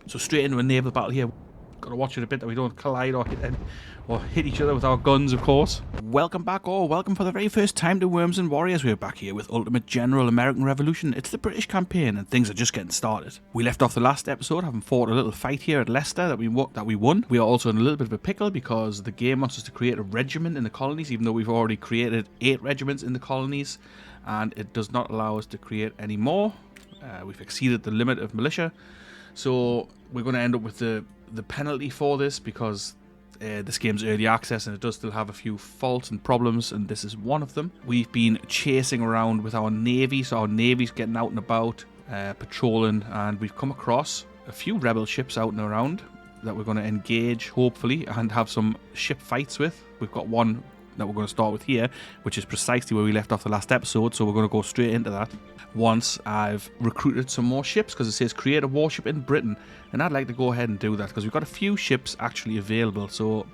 So straight into a naval battle here. Got to watch it a bit that we don't collide or hit each other with our guns, of course. Welcome back, or welcome for the very first time to Worms and Warriors. We're back here with Ultimate General American Revolution. It's the British campaign, and things are just getting started. We left off the last episode having fought a little fight here at Leicester that we won. We are also in a little bit of a pickle because the game wants us to create a regiment in the colonies, even though we've already created 8 regiments in the colonies, and it does not allow us to create any more. We've exceeded the limit of militia, so we're going to end up with the penalty for this because this game's early access and it does still have a few faults and problems, and this is one of them. We've been chasing around with our navy, so our navy's getting out and about, patrolling, and we've come across a few rebel ships out and around that we're going to engage, hopefully, and have some ship fights with. We've got one that we're going to start with here, which is precisely where we left off the last episode, so we're going to go straight into that once I've recruited some more ships, because it says create a warship in Britain, and I'd like to go ahead and do that because we've got a few ships actually available. So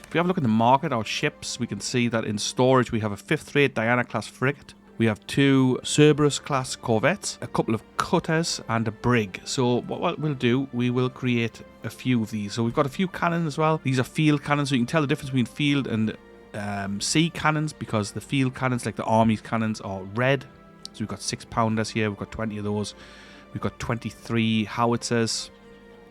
if we have a look at the market, our ships, we can see that in storage we have a 5th rate Diana class frigate, we have 2 Cerberus class corvettes, a couple of cutters, and a brig. So what we'll do, we will create a few of these. So we've got a few cannons as well. These are field cannons, so you can tell the difference between field and sea cannons, because the field cannons, like the army's cannons, are red. So we've got 6-pounders here, we've got 20 of those, we've got 23 howitzers,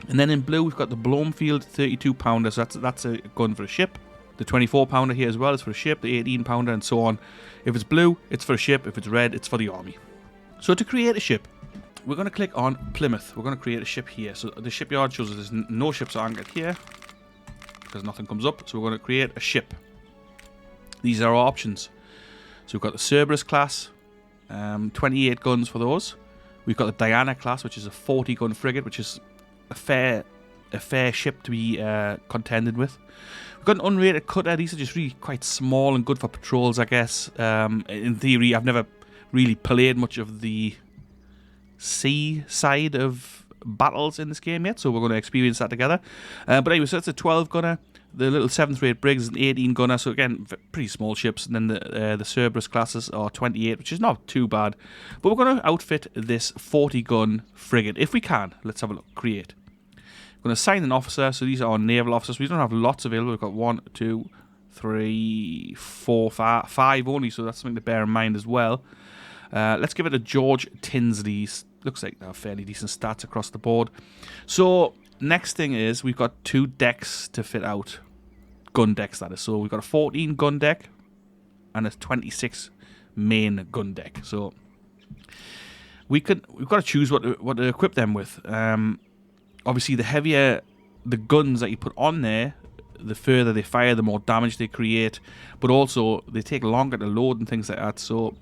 and then in blue we've got the Bloomfield 32-pounder, so that's a gun for a ship. The 24-pounder here as well is for a ship, the 18-pounder, and so on. If it's blue, it's for a ship, if it's red, it's for the army. So to create a ship, we're going to click on Plymouth. We're going to create a ship here. So the shipyard shows us there's no ships are anchored here because nothing comes up, so we're going to create a ship. These are our options. So we've got the Cerberus class, 28 guns for those. We've got the Diana class, which is a 40-gun frigate, which is a fair ship to be contended with. We've got an unrated cutter. These are just really quite small and good for patrols, I guess. In theory, I've never really played much of the sea side of battles in this game yet, so we're going to experience that together. But anyway, so that's a 12-gunner. The little 7th rate brig is an 18-gunner, so again, pretty small ships. And then the Cerberus classes are 28, which is not too bad. But we're going to outfit this 40-gun frigate, if we can. Let's have a look. Create. We're going to assign an officer, so these are our naval officers. We don't have lots available. We've got 1, 2, 3, 4, 5 only, so that's something to bear in mind as well. Let's give it a George Tinsley. Looks like they have fairly decent stats across the board. So next thing is we've got 2 decks to fit out. Gun decks, that is. So we've got a 14 gun deck and a 26 main gun deck. So we've got to choose what to equip them with. Obviously, the heavier the guns that you put on there, the further they fire, the more damage they create. But also, they take longer to load and things like that. So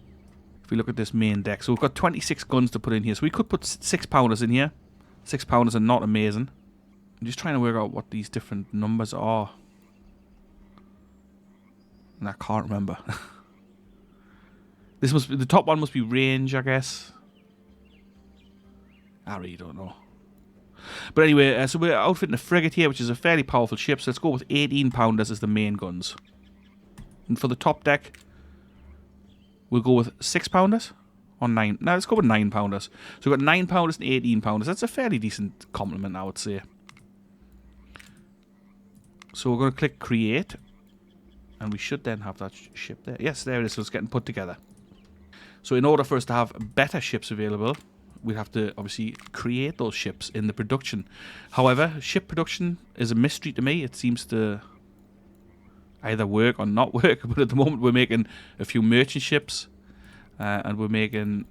if we look at this main deck, so we've got 26 guns to put in here. So we could put 6-pounders in here. 6-pounders are not amazing. I'm just trying to work out what these different numbers are. And I can't remember. The top one must be range, I guess. I really don't know. But anyway, so we're outfitting a frigate here, which is a fairly powerful ship. So let's go with 18-pounders as the main guns. And for the top deck, we'll go with 6-pounders or 9. No, let's go with 9-pounders. So we've got 9-pounders and 18-pounders. That's a fairly decent complement, I would say. So we're going to click create. And we should then have that ship there. Yes, there it is. So it's getting put together. So in order for us to have better ships available, we have to obviously create those ships in the production. However, ship production is a mystery to me. It seems to either work or not work. But at the moment, we're making a few merchant ships. And we're making...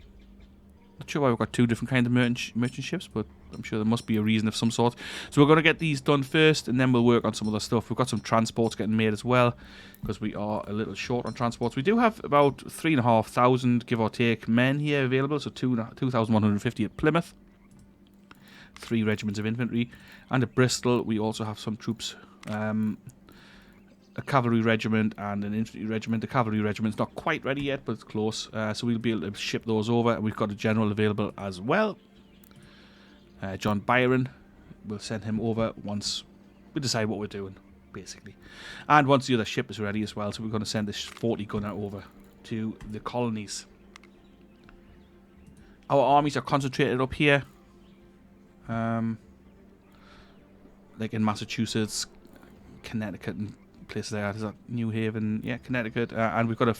Not sure why we've got 2 different kinds of merchant ships, but I'm sure there must be a reason of some sort. So we're going to get these done first, and then we'll work on some other stuff. We've got some transports getting made as well, because we are a little short on transports. We do have about 3,500, give or take, men here available, so 2,150 at Plymouth. 3 regiments of infantry. And at Bristol, we also have some troops. A cavalry regiment and an infantry regiment. The cavalry regiment's not quite ready yet, but it's close. So we'll be able to ship those over. And we've got a general available as well. John Byron. We'll send him over once we decide what we're doing, basically. And once the other ship is ready as well. So we're going to send this 40-gunner over to the colonies. Our armies are concentrated up here. like in Massachusetts, Connecticut, and places like that. Is that New Haven? Yeah, Connecticut. And we've got a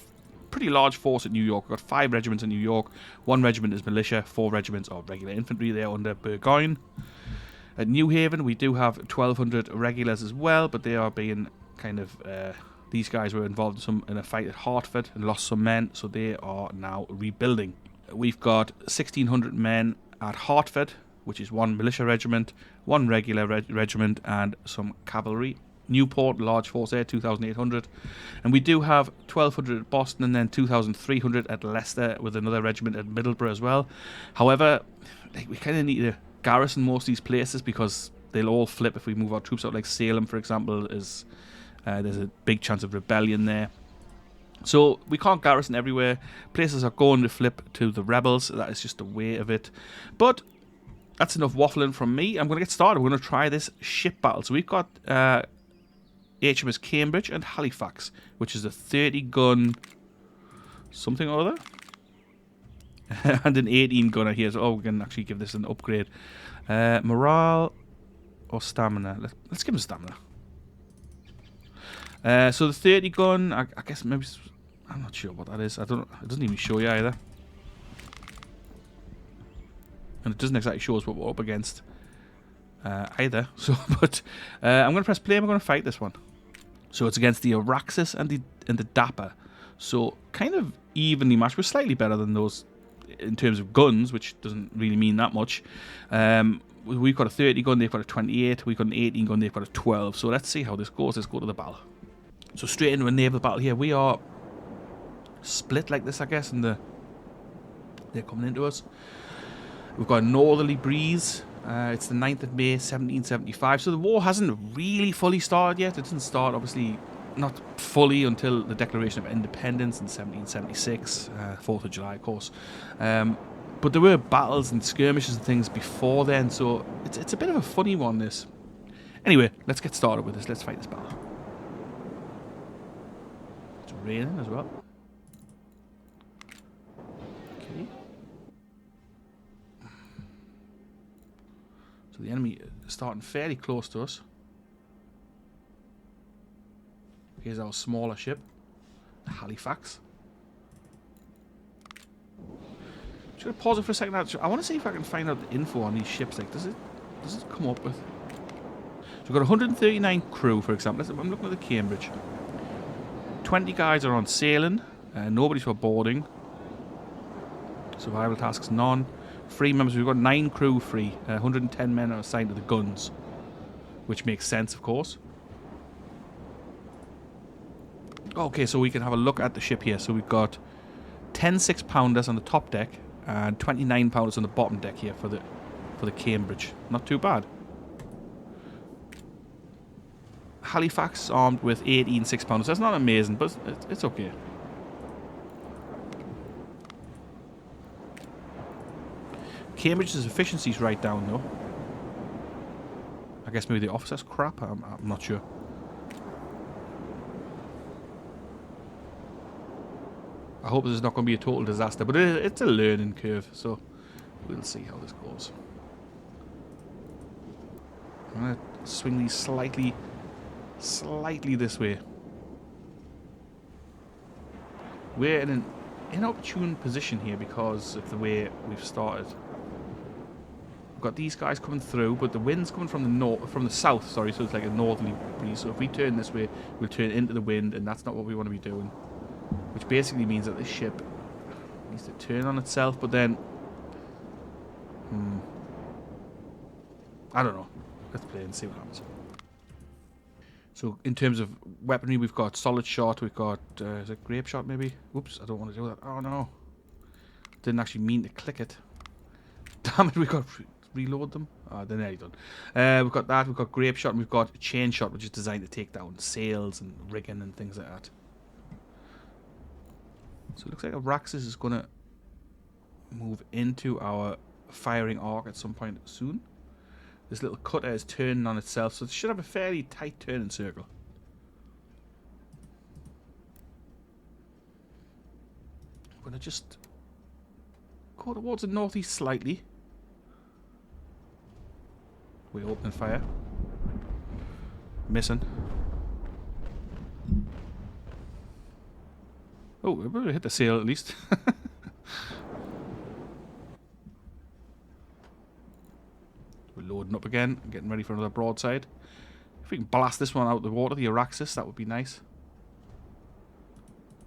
pretty large force at New York. We've got 5 regiments in New York. 1 regiment is militia. 4 regiments are regular infantry there under Burgoyne. At New Haven, we do have 1,200 regulars as well, but they are being kind of... these guys were involved in a fight at Hartford and lost some men, so they are now rebuilding. We've got 1,600 men at Hartford, which is 1 militia regiment, 1 regular regiment, and some cavalry. Newport, large force there, 2,800. And we do have 1,200 at Boston and then 2,300 at Leicester with another regiment at Middlesbrough as well. However, we kind of need to garrison most of these places because they'll all flip if we move our troops out. Like Salem, for example, is there's a big chance of rebellion there. So we can't garrison everywhere. Places are going to flip to the rebels. That is just the way of it. But that's enough waffling from me. I'm going to get started. We're going to try this ship battle. So we've got HMS Cambridge and Halifax, which is a 30-gun something or other. And an 18-gunner here. So, we can actually give this an upgrade. Morale or stamina? Let's give him stamina. So the 30-gun, I guess maybe... I'm not sure what that is. It doesn't even show you either. And it doesn't exactly show us what we're up against either. So, but I'm going to press play and we're going to fight this one. So it's against the Araxis and the Dapper. So kind of evenly matched. We're slightly better than those in terms of guns, which doesn't really mean that much. We've got a 30 gun, they've got a 28. We've got an 18 gun, they've got a 12. So let's see how this goes. Let's go to the battle. So straight into a naval battle here. We are split like this, I guess, and they're coming into us. We've got a northerly breeze. It's the 9th of May, 1775. So the war hasn't really fully started yet. It doesn't start, obviously, not fully until the Declaration of Independence in 1776, 4th of July, of course. But there were battles and skirmishes and things before then, so it's a bit of a funny one, this. Anyway, let's get started with this. Let's fight this battle. It's raining as well. Okay. So the enemy is starting fairly close to us. Here's our smaller ship, the Halifax. Just gonna pause it for a second. I want to see if I can find out the info on these ships. Like, does it come up with? So we've got 139 crew, for example. I'm looking at the Cambridge. 20 guys are on sailing. Nobody's for boarding. Survival tasks none. Free members. We've got 9 crew free. 110 men are assigned to the guns, which makes sense, of course. Okay, so we can have a look at the ship here. So we've got 10 6-pounders on the top deck and 29 pounders on the bottom deck here for the Cambridge. Not too bad. Halifax armed with 18 6-pounders. That's not amazing, but it's okay. Cambridge's efficiency's right down though. I guess maybe the officer's crap. I'm not sure. I hope this is not going to be a total disaster, but it's a learning curve, so we'll see how this goes. I'm going to swing these slightly this way. We're in an inopportune position here because of the way we've started. We've got these guys coming through, but the wind's coming from the south, sorry, so it's like a northerly breeze. So if we turn this way, we'll turn into the wind, and that's not what we want to be doing. Which basically means that this ship needs to turn on itself, but then... I don't know. Let's play and see what happens. So, in terms of weaponry, we've got solid shot, we've got... is it grape shot, maybe? Oops, I don't want to do that. Oh, no. Didn't actually mean to click it. Damn it, we've got to reload them. Oh, they're nearly done. We've got that, we've got grape shot, and we've got chain shot, which is designed to take down sails and rigging and things like that. So it looks like Araxis is going to move into our firing arc at some point soon. This little cutter is turning on itself, so it should have a fairly tight turning circle. I'm going to just go towards the northeast slightly. We're opening fire. Missing. Oh, we better hit the sail at least. We're loading up again, getting ready for another broadside. If we can blast this one out of the water, the Araxis, that would be nice.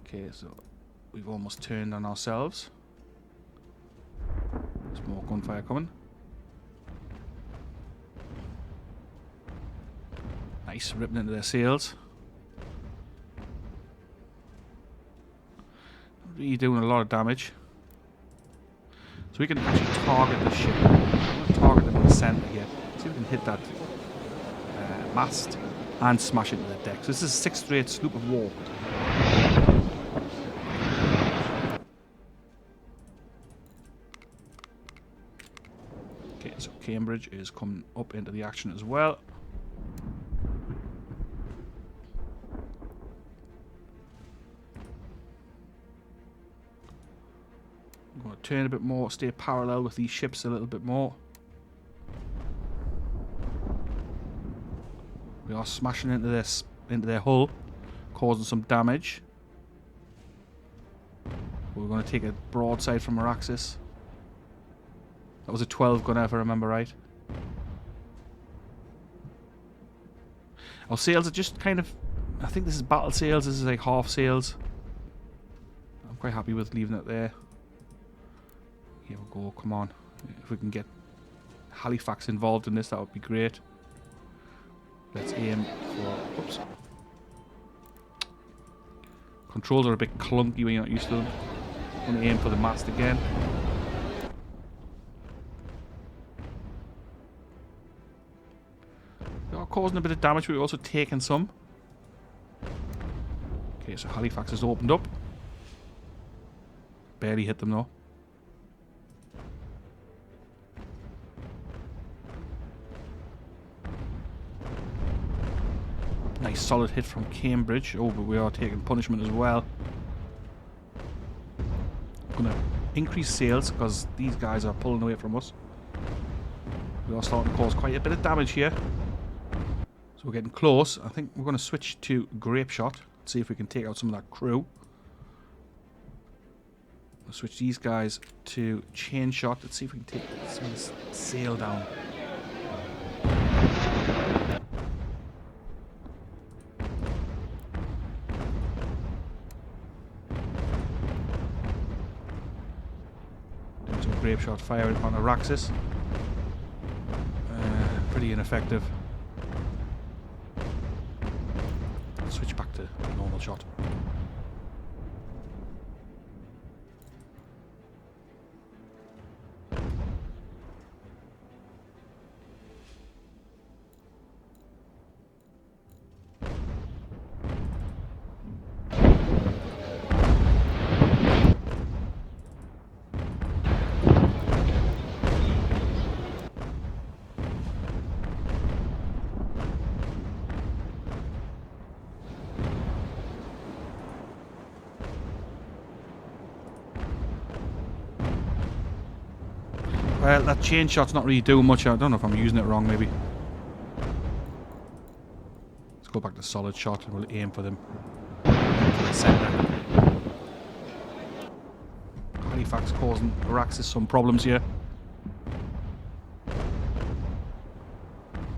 Okay, so we've almost turned on ourselves. There's more gunfire coming. Nice, ripping into their sails. Really doing a lot of damage. So we can actually target the ship. I'm going to target them in the centre here. See if we can hit that mast and smash into the deck. So this is a 6th rate sloop of war. Okay, so Cambridge is coming up into the action as well. I'm going to turn a bit more, stay parallel with these ships a little bit more. We are smashing into their hull, causing some damage. We're going to take a broadside from Araxis. That was a 12 gunner, if I remember right. Our sails are just kind of... I think this is battle sails. This is like half sails. I'm quite happy with leaving it there. Here we go. Come on. If we can get Halifax involved in this, that would be great. Let's aim for... Oops. Controls are a bit clunky when you're not used to them. I'm going to aim for the mast again. We are causing a bit of damage, but we're also taking some. Okay, so Halifax has opened up. Barely hit them though. Nice solid hit from Cambridge. Oh, but we are taking punishment as well. I'm going to increase sails because these guys are pulling away from us. We are starting to cause quite a bit of damage here. So we're getting close. I think we're going to switch to grape shot. See if we can take out some of that crew. We'll switch these guys to chain shot. Let's see if we can take some of this sail down. Grape shot fire on Araxis. Pretty ineffective. Switch back to normal shot. Well, that chain shot's not really doing much. I don't know if I'm using it wrong, maybe. Let's go back to solid shot and we'll aim for them. To the centre. Halifax causing Araxis some problems here.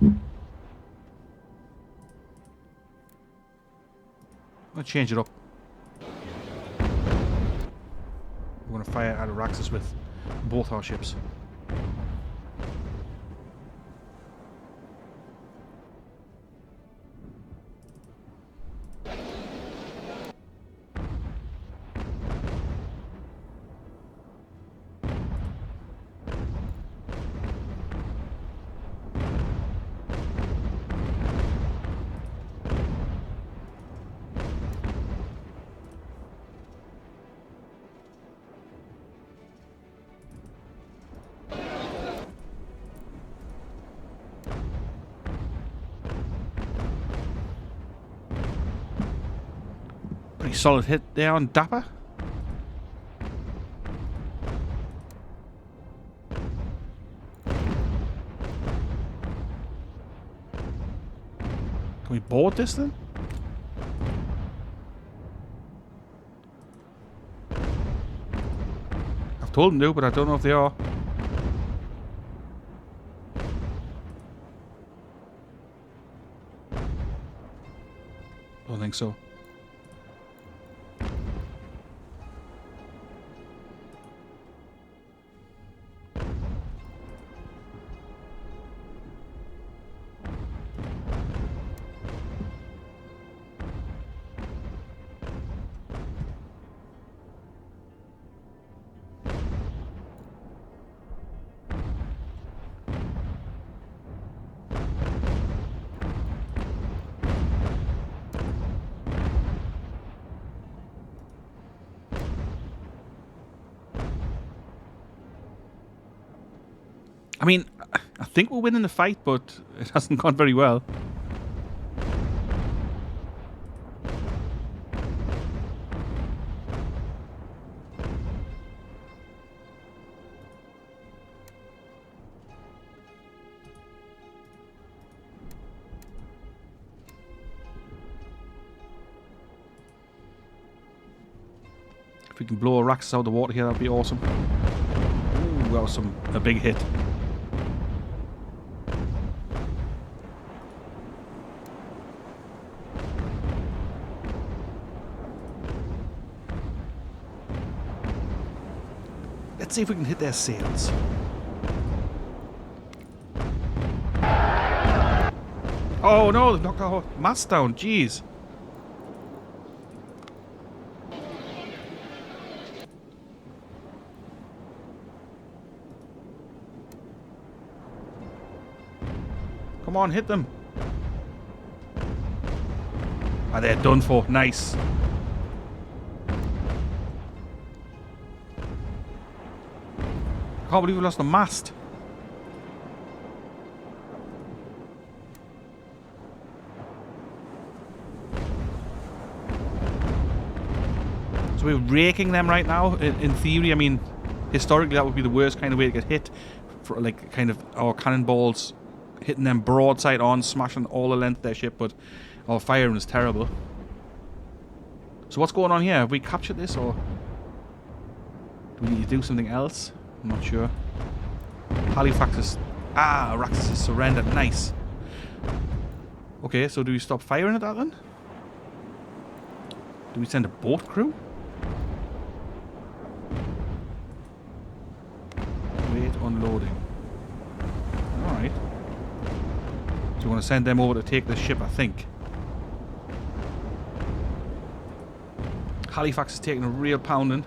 I'm going to change it up. We're going to fire at Araxis with both our ships. Pretty solid hit there on Dapper. Can we board this then? I've told them to, but I don't know if they are. Don't think so. I mean, I think we're winning the fight, but it hasn't gone very well. If we can blow Araxes out of the water here, that'd be awesome. Ooh, that was a big hit. Let's see if we can hit their sails. Oh no, they've knocked our mast down, jeez. Come on, hit them. Ah, they're done for. Nice. I can't believe we lost the mast. So we're raking them right now. In theory, I mean, historically that would be the worst kind of way to get hit. For like kind of our cannonballs hitting them broadside on, smashing all the length of their ship, but our firing is terrible. So what's going on here? Have we captured this, or do we need to do something else? I'm not sure. Halifax is... Ah, Araxes is surrendered. Nice. Okay, so do we stop firing at that then? Do we send a boat crew? Wait, unloading. Alright. So we're going to send them over to take the ship, I think. Halifax is taking a real pounding.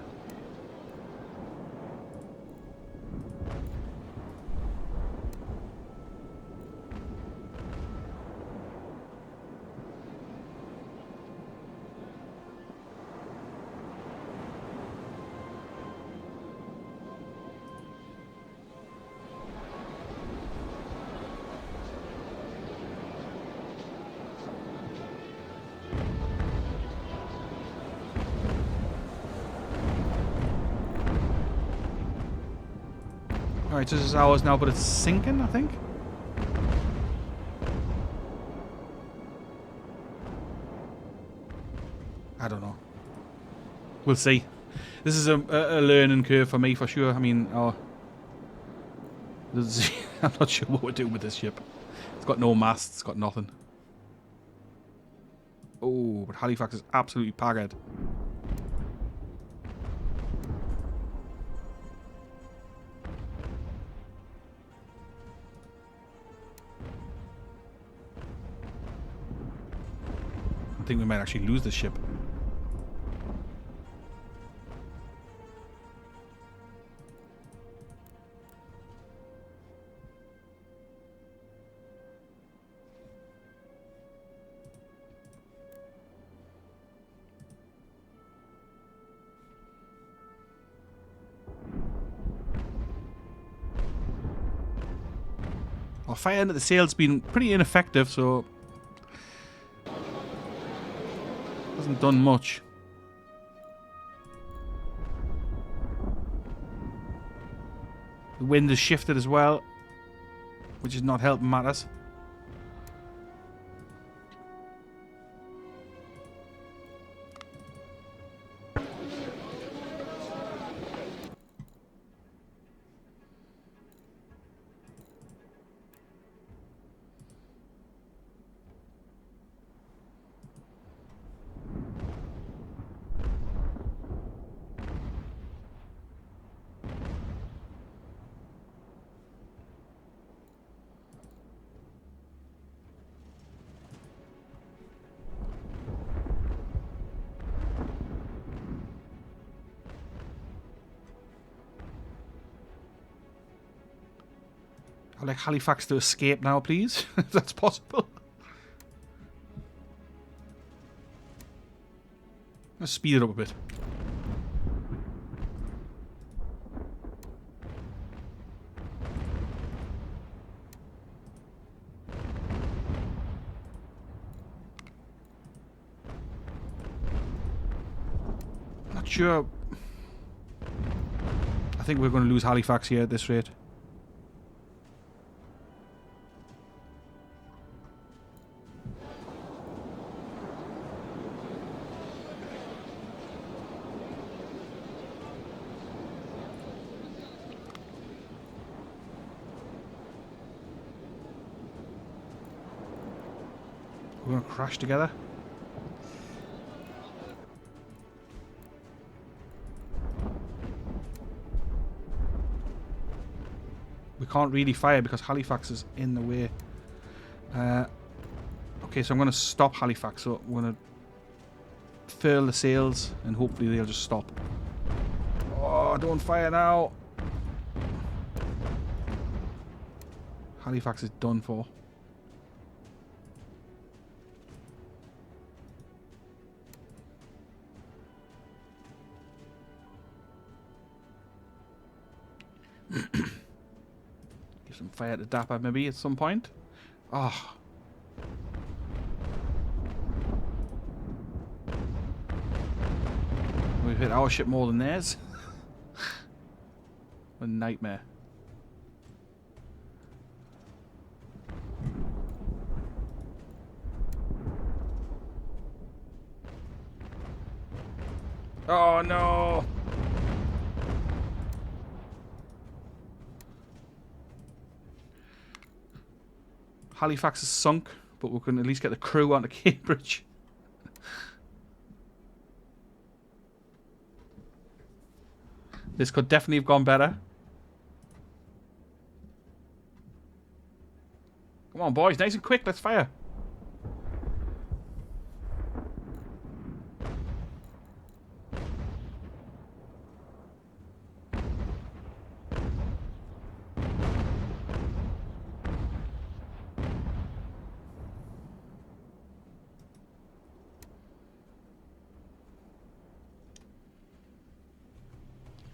Alright, so this is ours now, but it's sinking, I think. I don't know. We'll see. This is a learning curve for me, for sure. I mean, I'm not sure what we're doing with this ship. It's got no masts, it's got nothing. Oh, but Halifax is absolutely paggered. I think we might actually lose this ship. Our fire into the sail's been pretty ineffective, so hasn't done much. The wind has shifted as well, which is not helping matters. I'd like Halifax to escape now, please. If that's possible. Let's speed it up a bit. Not sure. I think we're going to lose Halifax here at this rate. We're going to crash together. We can't really fire because Halifax is in the way. Okay, so I'm going to stop Halifax. So I'm going to furl the sails and hopefully they'll just stop. Oh, don't fire now. Halifax is done for. Give some fire to Dapper maybe at some point. Ah. Oh. We've hit our ship more than theirs. A nightmare. Oh no! Halifax is sunk, but we can at least get the crew onto Cambridge. This could definitely have gone better. Come on, boys, nice and quick, let's fire.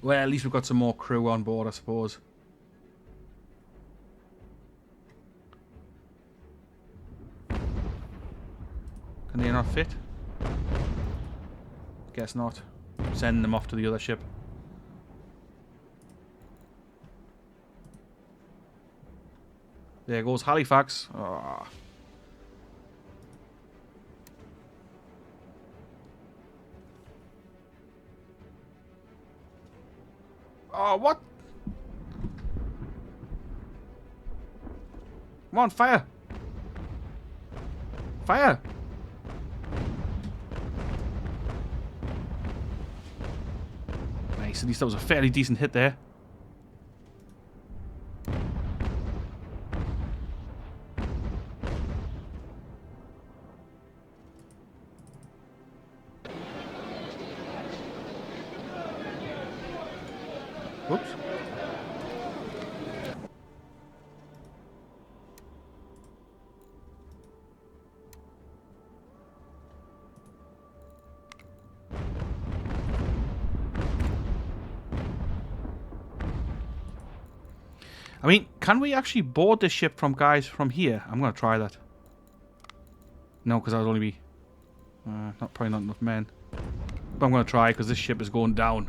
Well, at least we've got some more crew on board, I suppose. Can they not fit? Guess not. Send them off to the other ship. There goes Halifax. Oh. Oh, what? Come on, fire! Fire! Nice, at least that was a fairly decent hit there. Whoops. I mean, can we actually board this ship from guys from here? I'm going to try that. No, because that would only be... probably not enough men. But I'm going to try because this ship is going down.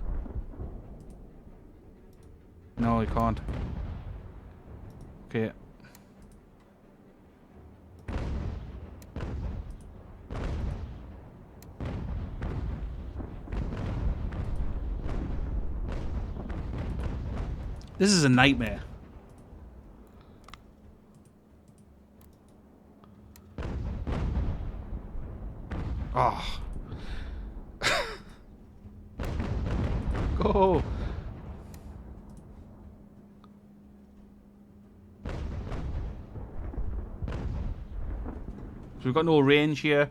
No, you can't. Okay. This is a nightmare. Oh. Go. So we've got no range here.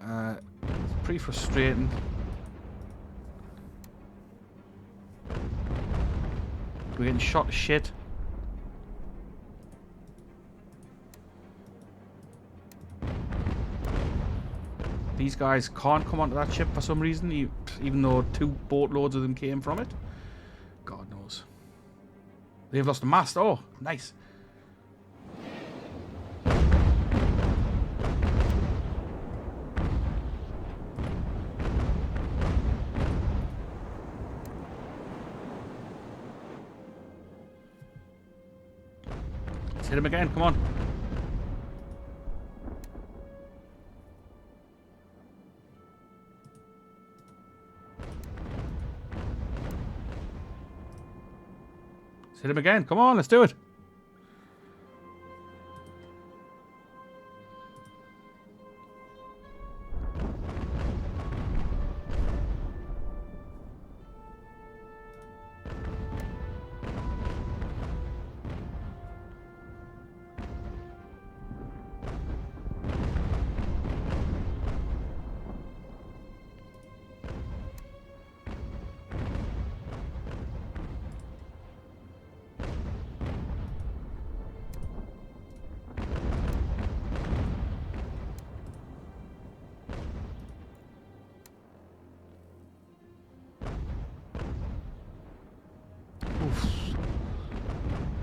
It's pretty frustrating. We're getting shot to shit. These guys can't come onto that ship for some reason, even though 2 boatloads of them came from it. God knows. They've lost a mast. Oh, nice. Let's hit him again. Come on. Let's hit him again. Come on, let's do it.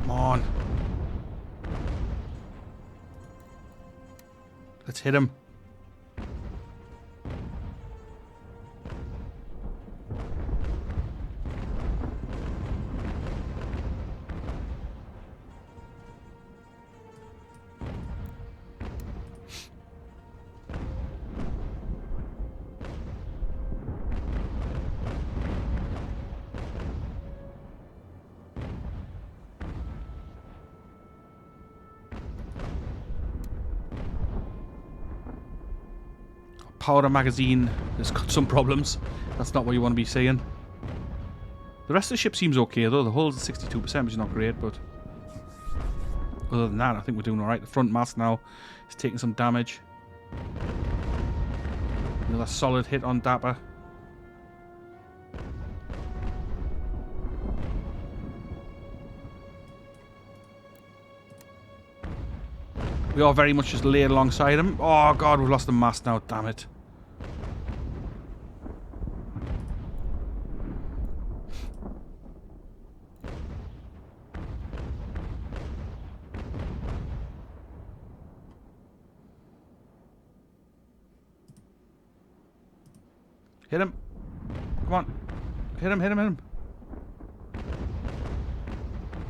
Come on. Let's hit him. Powder magazine has got some problems. That's not what you want to be seeing. The rest of the ship seems okay though. The hull's at 62%, which is not great, but other than that, I think we're doing alright. The front mast now is taking some damage. Another solid hit on Dapper. We are very much just laid alongside him. Oh god, we've lost the mast now, damn it. Hit him. Come on. Hit him, hit him, hit him.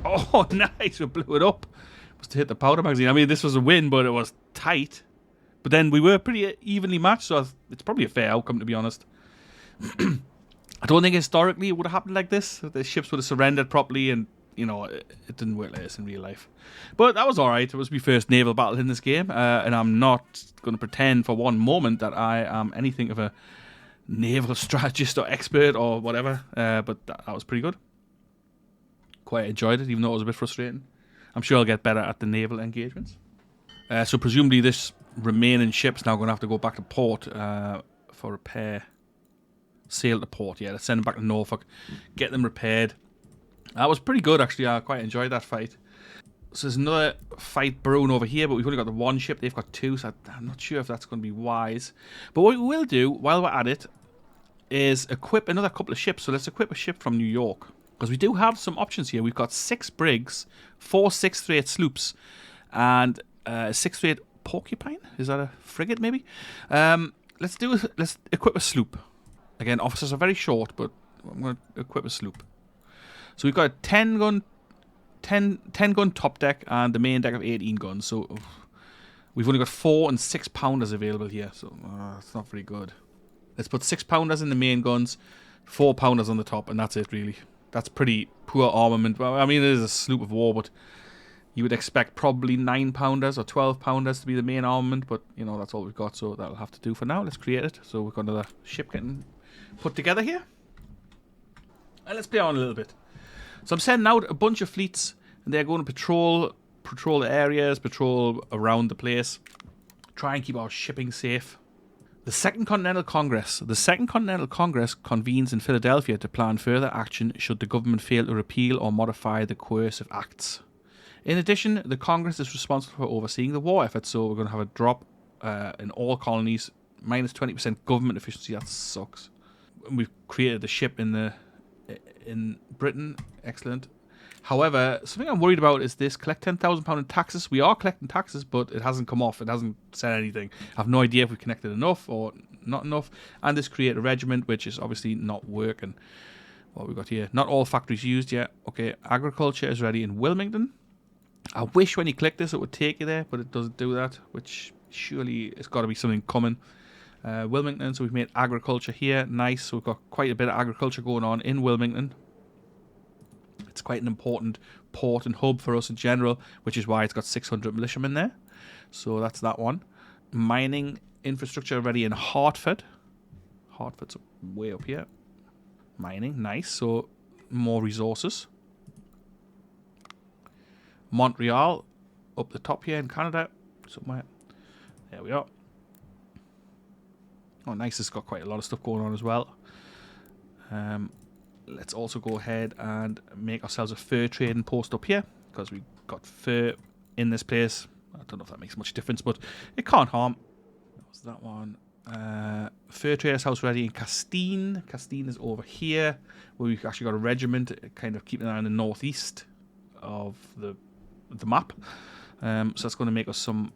Oh, nice. We blew it up. Must have hit the powder magazine. I mean, this was a win, but it was tight. But then we were pretty evenly matched, so it's probably a fair outcome, to be honest. I don't think historically it would have happened like this. The ships would have surrendered properly, and, you know, it didn't work like this in real life. But that was alright. It was my first naval battle in this game, and I'm not going to pretend for one moment that I am anything of a naval strategist or expert or whatever, but that was pretty good. Quite enjoyed it, even though it was a bit frustrating. I'm sure I'll get better at the naval engagements. So presumably this remaining ship's now going to have to go back to port for repair. Sail to port, yeah. Let's send them back to Norfolk, get them repaired. That was pretty good, actually. I quite enjoyed that fight. So there's another fight brewing over here, but we've only got the one ship. They've got 2, so I'm not sure if that's going to be wise. But what we will do, while we're at it, is equip another couple of ships. So let's equip a ship from New York, because we do have some options here. We've got 6 brigs, 4 6-38 sloops, and a 6-38 Porcupine. Is that a frigate, maybe? Let's equip a sloop. Again, officers are very short, but I'm going to equip a sloop. So we've got a 10 gun top deck and the main deck of 18 guns. So we've only got 4 and 6 pounders available here. So it's not very good. Let's put 6 pounders in the main guns, 4 pounders on the top, and that's it really. That's pretty poor armament. Well, I mean, it is a sloop of war, but you would expect probably 9 pounders or 12 pounders to be the main armament. But, you know, that's all we've got, so that'll have to do for now. Let's create it. So we've got another ship getting put together here. And let's play on a little bit. So I'm sending out a bunch of fleets, and they're going to patrol the areas, patrol around the place, try and keep our shipping safe. The Second Continental Congress. The Second Continental Congress convenes in Philadelphia to plan further action should the government fail to repeal or modify the coercive acts. In addition, the Congress is responsible for overseeing the war effort, so we're going to have a drop in all colonies minus 20% government efficiency. That sucks. We've created the ship in Britain. Excellent. However, something I'm worried about is this: collect £10,000 in taxes. We are collecting taxes, but it hasn't come off. It hasn't said anything. I have no idea if we connected enough or not enough. And this create a regiment, which is obviously not working. What we got here? Not all factories used yet. Okay, agriculture is ready in Wilmington. I wish when you click this it would take you there, but it doesn't do that. Which surely it's got to be something coming. Wilmington. So we've made agriculture here. Nice. So we've got quite a bit of agriculture going on in Wilmington. It's quite an important port and hub for us in general, which is why it's got 600 militiamen there. So that's that one. Mining infrastructure ready in Hartford. Hartford's way up here. Mining, nice. So more resources. Montreal, up the top here in Canada. Somewhere. There we are. Oh, nice. It's got quite a lot of stuff going on as well. Let's also go ahead and make ourselves a fur trading post up here, because we got fur in this place. I don't know if that makes much difference, but it can't harm. What's that one? Fur traders house ready in Castine. Castine is over here, where we've actually got a regiment, kind of keeping an eye on the northeast of the map. So that's going to make us some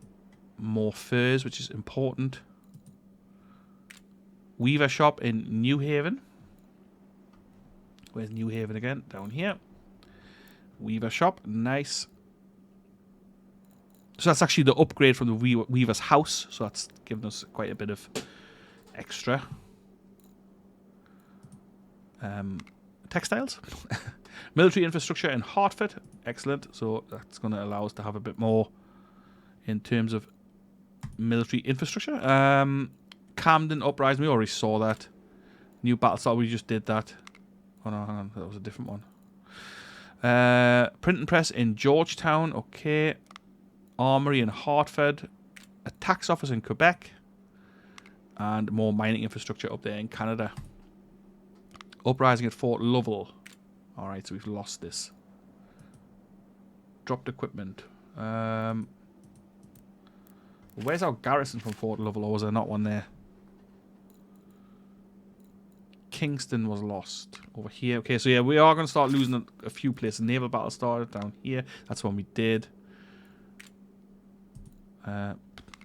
more furs, which is important. Weaver shop in New Haven. Where's New Haven again? Down here. Weaver shop. Nice. So that's actually the upgrade from the Weaver's house. So that's given us quite a bit of extra. Textiles. Military infrastructure in Hartford. Excellent. So that's going to allow us to have a bit more in terms of military infrastructure. Camden Uprising. We already saw that. New battle style. We just did that. Oh no, hang on, that was a different one. Print and press in Georgetown, okay. Armory in Hartford. A tax office in Quebec. And more mining infrastructure up there in Canada. Uprising at Fort Lovell. Alright, so we've lost this. Dropped equipment. Where's our garrison from Fort Lovell, or was there not one there? Kingston was lost over here. Okay, so yeah, we are going to start losing a few places. Naval Battle started down here. That's when we did.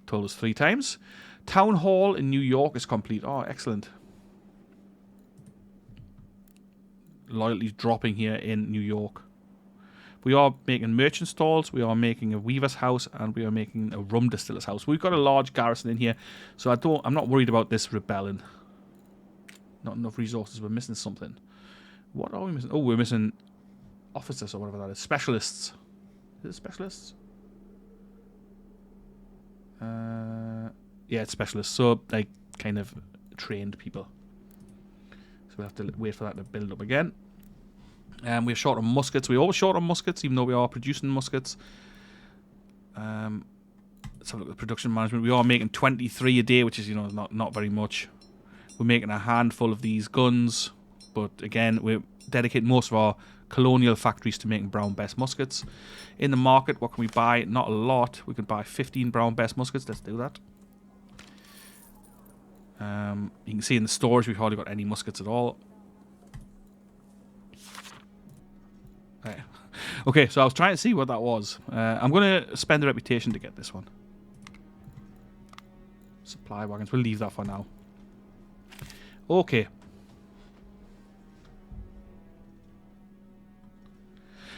Told us 3 times. Town Hall in New York is complete. Oh, excellent. Loyalty's dropping here in New York. We are making merchant stalls. We are making a weaver's house, and we are making a rum distiller's house. We've got a large garrison in here, so I'm not worried about this rebelling. Not enough resources. We're missing something. What are we missing? Oh, we're missing officers or whatever that is. Specialists. Is it specialists? Yeah, it's specialists. So, like, kind of trained people. So we'll have to wait for that to build up again. We're short on muskets. We're always short on muskets, even though we are producing muskets. Let's have a look at the production management. We are making 23 a day, which is, you know, not very much. We're making a handful of these guns, but again, we're dedicating most of our colonial factories to making Brown Bess muskets. In the market, what can we buy? Not a lot. We could buy 15 Brown Bess muskets. Let's do that. You can see in the storage we've hardly got any muskets at all. Right. Okay, so I was trying to see what that was. I'm going to spend a reputation to get this one. Supply wagons. We'll leave that for now. Okay.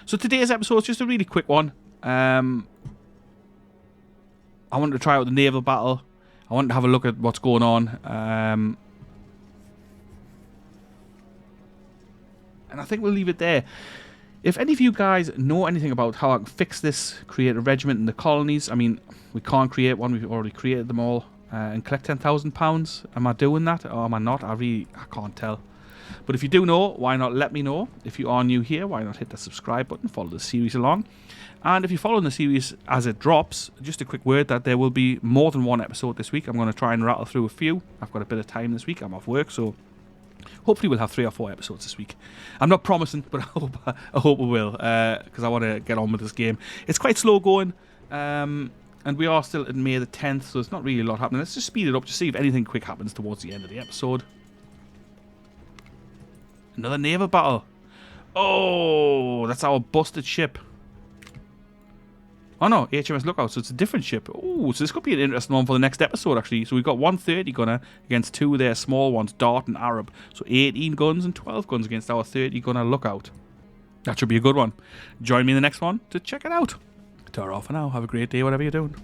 So today's episode is just a really quick one. I wanted to try out the Naval Battle. I wanted to have a look at what's going on. And I think we'll leave it there. If any of you guys know anything about how I can fix this, create a regiment in the colonies, I mean, we can't create one. We've already created them all. And collect £10,000. Am I doing that or am I not? I can't tell. But if you do know, why not let me know? If you are new here, why not hit the subscribe button, follow the series along. And if you're following the series as it drops, just a quick word that there will be more than one episode this week. I'm going to try and rattle through a few. I've got a bit of time this week. I'm off work, so hopefully we'll have 3 or 4 episodes this week. I'm not promising, but I hope we will, because I want to get on with this game. It's quite slow going. And we are still at May the 10th, so there's not really a lot happening. Let's just speed it up to see if anything quick happens towards the end of the episode. Another naval battle. Oh, that's our busted ship. Oh no, HMS Lookout, so it's a different ship. Oh, so this could be an interesting one for the next episode, actually. So we've got 130 gunner against 2 of their small ones, Dart and Arab. So 18 guns and 12 guns against our 30 gunner Lookout. That should be a good one. Join me in the next one to check it out. Ta-ra for now. Have a great day, whatever you're doing.